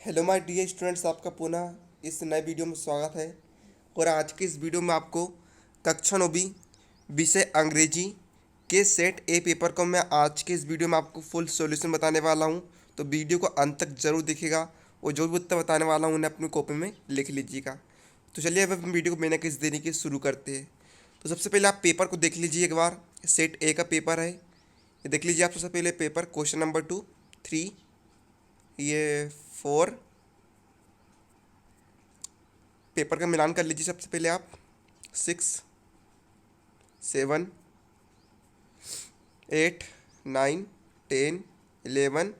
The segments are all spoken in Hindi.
हेलो माय डियर स्टूडेंट्स, आपका पुनः इस नए वीडियो में स्वागत है। और आज के इस वीडियो में आपको कक्षा 9वीं विषय अंग्रेजी के सेट ए पेपर को मैं आज के इस वीडियो में आपको फुल सॉल्यूशन बताने वाला हूं। तो वीडियो को अंत तक जरूर देखिएगा और जो भी उत्तर बताने वाला हूं उन्हें अपनी कॉपी में लिख लीजिएगा। तो चलिए अब हम वीडियो को बिना किसी देरी के शुरू करते हैं। तो सबसे पहले आप पेपर को देख लीजिए एक बार। सेट ए का पेपर है, ये देख लीजिए आप। सबसे पहले पेपर क्वेश्चन नंबर 2, 3, ये 4 पेपर का मिलान कर लीजिए। सबसे पहले आप 6, 7, 8, 9, 10, 11,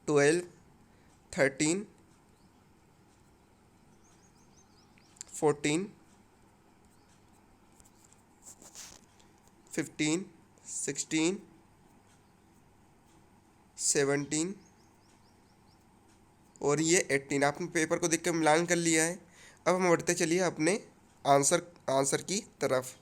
12, 13, 14, 15, 16, 17 और ये 18। आपने पेपर को देख कर मिलान कर लिया है। अब हम बढ़ते चलिए अपने आंसर की तरफ।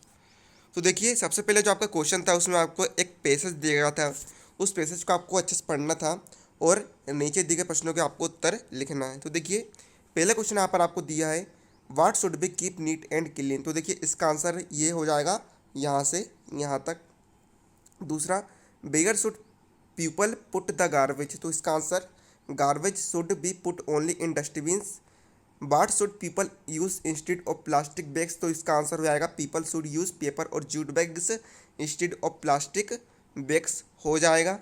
तो देखिए सबसे पहले जो आपका क्वेश्चन था उसमें आपको एक पैसेज दिया गया था। उस पैसेज को आपको अच्छे से पढ़ना था और नीचे दिए गए प्रश्नों के आपको उत्तर लिखना है। तो देखिए पहला क्वेश्चन यहाँ पर आपको दिया है, what should be keep neat and clean. तो देखिए इसका आंसर ये हो जाएगा यहाँ से यहाँ तक। दूसरा, beggar should people put the garbage. तो इसका answer garbage should be put only in dustbins. What should people use instead of plastic bags. तो इसका आंसर हो जाएगा पीपल शुड यूज़ पेपर और jute bags instead of plastic bags हो जाएगा।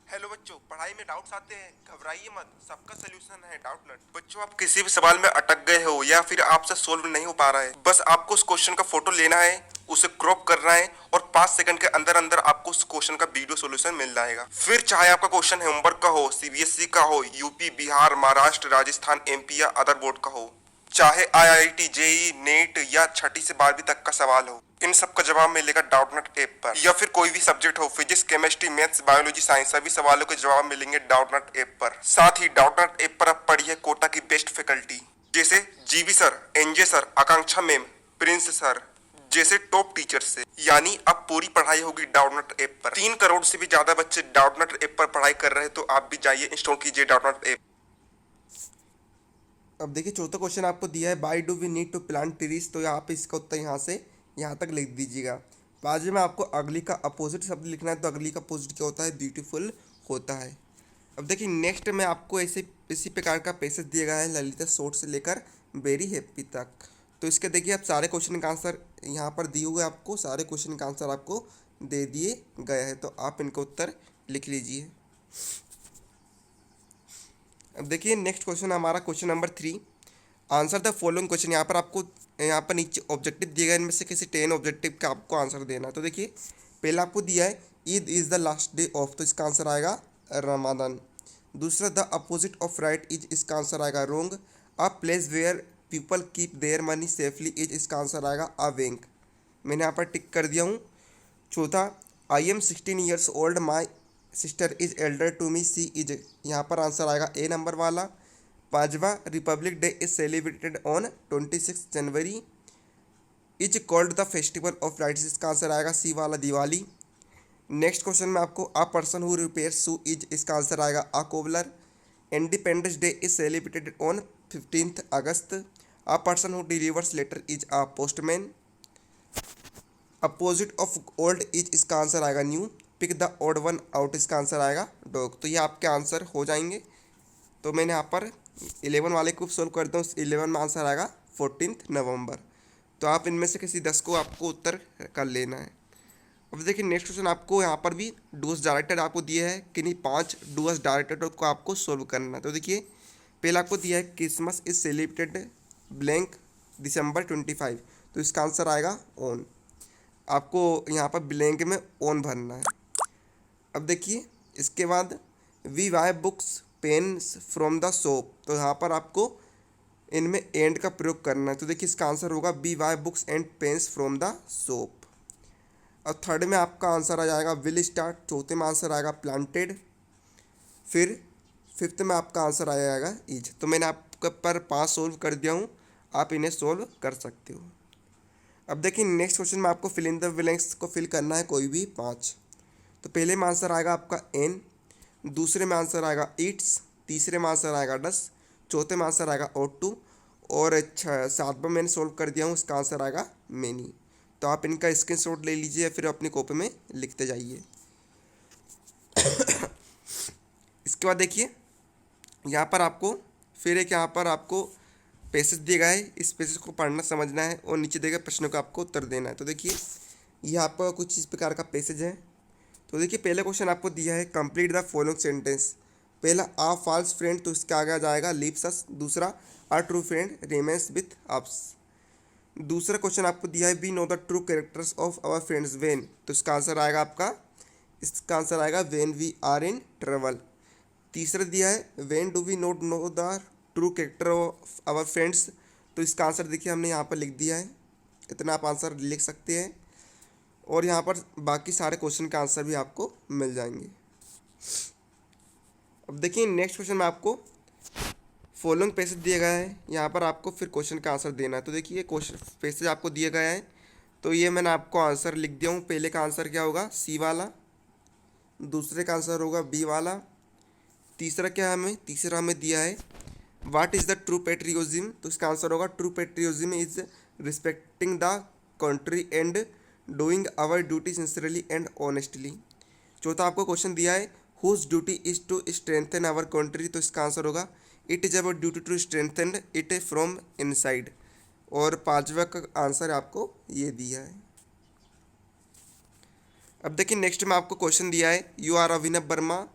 हेलो बच्चों, पढ़ाई में डाउट्स आते हैं, घबराइए मत, सबका सोल्यूशन है डाउट नट। बच्चों आप किसी भी सवाल में अटक गए हो या फिर आपसे सोल्व नहीं हो पा रहा है, बस आपको उस क्वेश्चन का फोटो लेना है, उसे क्रॉप करना है और 5 सेकंड के अंदर अंदर आपको उस क्वेश्चन का वीडियो सॉल्यूशन मिल जाएगा। फिर चाहे आपका क्वेश्चन होमवर्क का हो, सीबीएसई का हो, यूपी, बिहार, महाराष्ट्र, राजस्थान, एमपी या अदर बोर्ड का हो, चाहे आईआईटी, जेई, नेट या 6ठी से 12वीं तक का सवाल हो, इन सब का जवाब मिलेगा डाउटनट ऐप पर। या फिर कोई भी सब्जेक्ट हो, physics, chemistry, maths, biology, science, सभी सवालों के जवाब मिलेंगे डाउटनट ऐप पर। साथ ही डाउटनट ऐप पर अब पढ़िए कोटा की बेस्ट फैकल्टी जैसे जीवी सर, एनजे सर, आकांक्षा मैम, प्रिंस सर जैसे टॉप टीचर से। यानी अब पूरी पढ़ाई होगी डाउटनट ऐप पर। 3 करोड़ से भी ज्यादा बच्चे डाउटनट ऐप पर पढ़ाई कर रहे हैं, तो आप भी जाइए, इंस्टॉल कीजिए डाउटनट ऐप। अब देखिए चौथा क्वेश्चन आपको दिया है, why do we need to plant trees. तो आप इसका उत्तर यहाँ से यहाँ तक लिख दीजिएगा। बाजू में आपको अगली का अपोजिट शब्द लिखना है। तो अगली का अपोजिट क्या होता है? ब्यूटीफुल होता है। अब देखिए नेक्स्ट में आपको ऐसे इसी प्रकार का पैसेज दिया गया है, ललिता शॉर्ट से लेकर वेरी हैप्पी तक। तो इसके देखिए आप सारे क्वेश्चन का आंसर यहाँ पर दिए हुए, आपको सारे क्वेश्चन का आंसर आपको दे दिए गए हैं। तो आप इनका उत्तर लिख लीजिए। अब देखिए नेक्स्ट क्वेश्चन हमारा question number 3, answer the following question. यहाँ पर आपको यहाँ पर नीचे ऑब्जेक्टिव दिए गए, इनमें से किसी 10 ऑब्जेक्टिव का आपको आंसर देना है। तो देखिए पहला आपको दिया है, Eid is the last day of. तो इसका आंसर आएगा रमादान। दूसरा, the opposite of right is, इसका आंसर आएगा wrong. A place where people keep their money safely is, इसका आंसर आएगा अ बैंक। मैंने यहाँ पर टिक कर दिया हूँ। चौथा, I am 16 years old, my sister is elder to me, she is, यहाँ पर आंसर आएगा ए नंबर वाला। पांचवा, republic day is celebrated on 26 January, is called the festival of lights, इसका आंसर आएगा सी वाला, दिवाली। नेक्स्ट क्वेश्चन में आपको, a person who repairs shoe is, इसका आंसर आएगा a cobbler. Independence day is celebrated on 15 August. A person who delivers letter is a postman. Opposite of old is, इसका आंसर आएगा new. Pick the odd one out, इसका आंसर आएगा डॉग। तो ये आपके आंसर हो जाएंगे। तो मैंने यहाँ पर 11 वाले को सोल्व कर दूँ। 11 में आंसर आएगा 14 नवंबर। तो आप इनमें से किसी 10 को आपको उत्तर कर लेना है। अब देखिए नेक्स्ट क्वेश्चन आपको यहाँ पर भी डूअस डायरेक्टेड आपको दिया है कि नहीं, 5 डूअस डायरेक्टेड को आपको सोल्व करना है। तो देखिए पहला आपको दिया है, क्रिसमस इज सेलिब्रेटेड ब्लैंक दिसंबर 25। तो इसका आंसर आएगा ऑन। आपको यहाँ पर ब्लैंक में ऑन भरना है। अब देखिए इसके बाद, we buy books pens from the shop. तो यहाँ पर आपको इनमें एंड का प्रयोग करना है। तो देखिए इसका आंसर होगा we buy books and pens from the shop. और थर्ड में आपका आंसर आ जाएगा विल स्टार्ट। चौथे में आंसर आएगा प्लांटेड। फिर फिफ्थ में आपका आंसर आ जाएगा इज। तो मैंने आपके पर 5 सोल्व कर दिया हूँ, आप इन्हें सोल्व कर सकते हो। अब देखिए नेक्स्ट क्वेश्चन में आपको फिल इन द ब्लैंक्स को फिल करना है, कोई भी 5। तो पहले में आंसर आएगा आपका एन, दूसरे में आंसर आएगा ईट्स, तीसरे में आंसर आएगा डस, चौथे में आंसर आएगा ought to, और सातवां मैंने सोल्व कर दिया हूँ, इसका आंसर आएगा मेनी। तो आप इनका स्क्रीनशॉट ले लीजिए या फिर अपनी कॉपी में लिखते जाइए। इसके बाद देखिए यहाँ पर आपको फिर एक यहाँ पर आपको पैसेज दिया गया है, इस पैसेज को पढ़ना समझना है और नीचे दिए गए प्रश्नों का आपको उत्तर देना है। तो देखिए ये आपका कुछ इस प्रकार का पैसेज है। तो देखिए पहला क्वेश्चन आपको दिया है कंप्लीट द फॉलोइंग सेंटेंस। पहला आ फॉल्स फ्रेंड, तो इसके आगे आ जाएगा लीव्स अस। दूसरा a true friend remains with us. दूसरा क्वेश्चन आपको दिया है we know the true characters of our friends when, तो इसका आंसर आएगा आपका, इसका आंसर आएगा when we are in trouble. तीसरा दिया है when do we not know the true character of our friends, तो इसका आंसर देखिए हमने यहाँ पर लिख दिया है, इतना आप आंसर लिख सकते हैं और यहाँ पर बाकी सारे क्वेश्चन का आंसर भी आपको मिल जाएंगे। अब देखिए नेक्स्ट क्वेश्चन में आपको फॉलोइंग पैसेज दिया गया है, यहाँ पर आपको फिर क्वेश्चन का आंसर देना है। तो देखिए क्वेश्चन पैसेज आपको दिया गया है, तो ये मैंने आपको आंसर लिख दिया हूँ। पहले का आंसर क्या होगा, सी वाला। दूसरे का आंसर होगा बी वाला। तीसरा क्या है हमें, तीसरा हमें दिया है what is the true patriotism, तो इसका आंसर होगा true patriotism is respecting the country and doing our duty sincerely and honestly. चौथा आपको क्वेश्चन दिया है whose duty is to strengthen our country, तो इसका आंसर होगा it is our duty to strengthen it from inside. और पांचवा का आंसर आपको ये दिया है। अब देखिए नेक्स्ट में आपको क्वेश्चन दिया है you are Abhinav Verma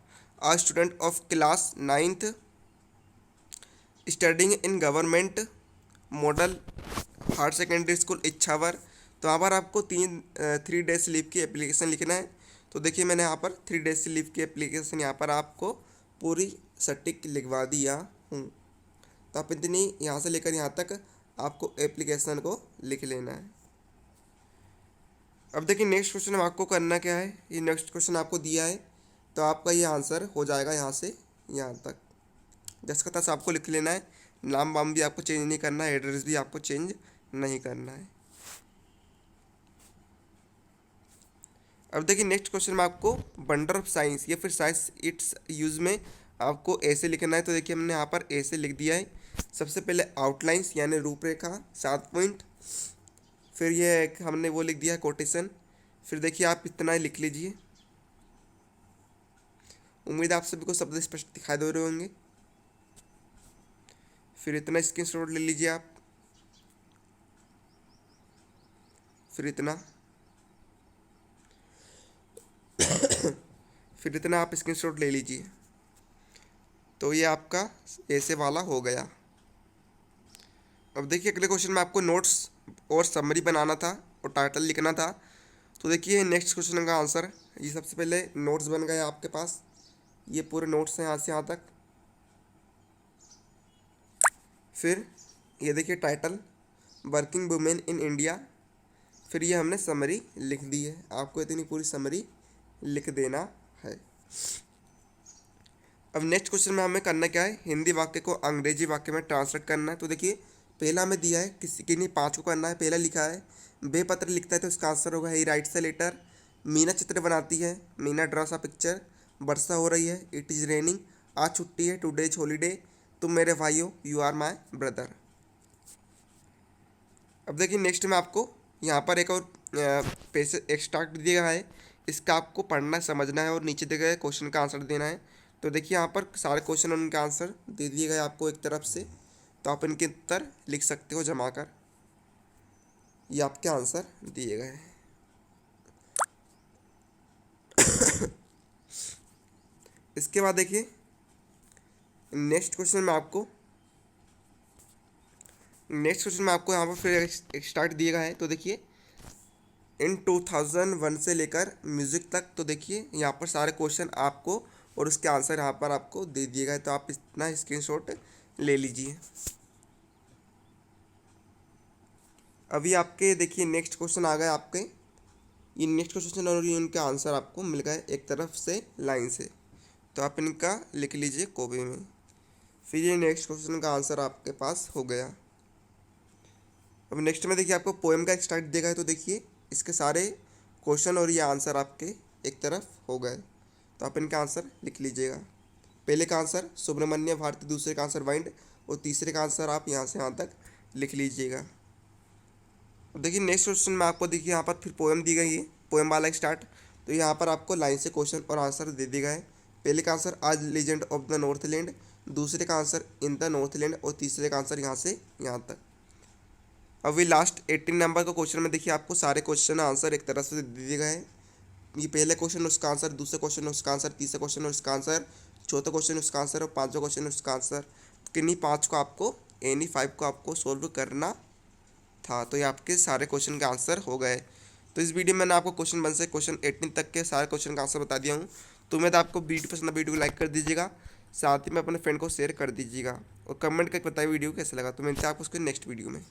a student of class 9th studying in government model higher secondary school Ichhawar. तो यहाँ पर आपको 3 डेज लीव की एप्लीकेशन लिखना है। तो देखिए मैंने यहाँ पर 3 डेज लीव की एप्लीकेशन यहाँ पर आपको पूरी सटीक लिखवा दिया हूँ। तो आप इतनी यहाँ से लेकर यहाँ तक आपको एप्लीकेशन को लिख लेना है। अब देखिए नेक्स्ट क्वेश्चन में आपको करना क्या है, ये नेक्स्ट क्वेश्चन आपको दिया है, तो आपका ये आंसर हो जाएगा यहाँ से यहाँ तक, जैसा तस आपको लिख लेना है। नाम वाम भी आपको चेंज नहीं करना है, एड्रेस भी आपको चेंज नहीं करना है। अब देखिए नेक्स्ट क्वेश्चन में आपको वंडर ऑफ साइंस या फिर साइंस इट्स यूज में आपको ऐसे लिखना है। तो देखिए हमने यहाँ पर ऐसे लिख दिया है। सबसे पहले आउटलाइंस यानी रूपरेखा 7 पॉइंट, फिर ये हमने वो लिख दिया है कोटेशन। फिर देखिए आप इतना ही लिख लीजिए। उम्मीद है आप सभी को शब्द स्पष्ट दिखाई दे रहे होंगे। फिर इतना स्क्रीनशॉट ले लीजिए आप, फिर इतना फिर इतना आप स्क्रीनशॉट ले लीजिए। तो ये आपका ऐसे वाला हो गया। अब देखिए अगले क्वेश्चन में आपको नोट्स और समरी बनाना था और टाइटल लिखना था। तो देखिए नेक्स्ट क्वेश्चन का आंसर, ये सबसे पहले नोट्स बन गए आपके पास, ये पूरे नोट्स हैं यहाँ से यहाँ तक। फिर ये देखिए title working women in India, फिर ये हमने समरी लिख दी है। आपको इतनी पूरी समरी लिख देना है। अब नेक्स्ट क्वेश्चन में हमें करना क्या है, हिंदी वाक्य को अंग्रेजी वाक्य में ट्रांसलेट करना है। तो देखिए पहला हमें दिया है, किसी किन्हीं 5 को करना है। पहला लिखा है बेपत्र लिखता है, तो इसका आंसर होगा he writes a letter. Meena चित्र बनाती है, मीना ड्रॉस अ पिक्चर। वर्षा हो रही है, इट इज़ रेनिंग। आज छुट्टी है, टुडे इज हॉलीडे। तुम मेरे भाई हो, यू आर माई ब्रदर। अब देखिए नेक्स्ट में आपको यहाँ पर एक और पैसे एक्सट्रैक्ट दिया है, इसका आपको पढ़ना समझना है और नीचे दिए गए क्वेश्चन का आंसर देना है। तो देखिए यहाँ पर सारे क्वेश्चन और उनका आंसर दे दिए गए आपको एक तरफ से, तो आप इनके उत्तर लिख सकते हो जमा कर। ये आपके आंसर दिए गए हैं। इसके बाद देखिए नेक्स्ट क्वेश्चन में आपको यहाँ पर फिर एक स्टार्ट दिया गया है। तो देखिए इन 2001 से लेकर म्यूज़िक तक, तो देखिए यहाँ पर सारे क्वेश्चन आपको और उसके आंसर यहाँ पर आपको दे दिए गए, तो आप इतना स्क्रीनशॉट ले लीजिए। अभी आपके देखिए नेक्स्ट क्वेश्चन आ गए आपके, ये नेक्स्ट क्वेश्चन और ये उनके आंसर आपको मिल गए एक तरफ से लाइन से, तो आप इनका लिख लीजिए कॉपी में। फिर ये नेक्स्ट क्वेश्चन का आंसर आपके पास हो गया। अब नेक्स्ट में देखिए आपको पोएम का एक स्टार्ट देगा है। तो देखिए इसके सारे क्वेश्चन और ये आंसर आपके एक तरफ हो गए। तो आप इनका आंसर लिख लीजिएगा। पहले का आंसर सुब्रमण्य भारती, दूसरे का आंसर वाइंड और तीसरे का आंसर आप यहाँ से यहाँ तक लिख लीजिएगा। अब देखिए नेक्स्ट क्वेश्चन में आपको देखिए यहाँ पर फिर पोएम दी गई है, पोएम वाला स्टार्ट। तो यहाँ पर आपको लाइन से क्वेश्चन और आंसर दे दिया गया है। पहले का आंसर आज लीजेंड ऑफ द नॉर्थलैंड, दूसरे का आंसर इन द नॉर्थलैंड और तीसरे का आंसर यहाँ से यहाँ तक। अभी लास्ट 18 नंबर का क्वेश्चन में देखिए आपको सारे क्वेश्चन आंसर एक तरह से दे दिए गए हैं। ये पहले क्वेश्चन उसका आंसर, दूसरे क्वेश्चन उसका आंसर, तीसरा क्वेश्चन उसका आंसर, चौथा क्वेश्चन उसका आंसर और पांचवा क्वेश्चन उसका आंसर। किन्हीं पाँच को आपको एनी 5 को आपको सोल्व करना था। तो ये आपके सारे क्वेश्चन के आंसर हो गए। तो इस वीडियो में मैंने आपको क्वेश्चन 1 से क्वेश्चन 18 तक के सारे क्वेश्चन का आंसर बता दिया हूँ। तो उम्मीद है आपको वीडियो पसंद, वीडियो को लाइक कर दीजिएगा, साथ ही में अपने फ्रेंड को शेयर कर दीजिएगा और कमेंट करके बताइए वीडियो कैसा लगा। तो मिलते हैं आपको उसके नेक्स्ट वीडियो में।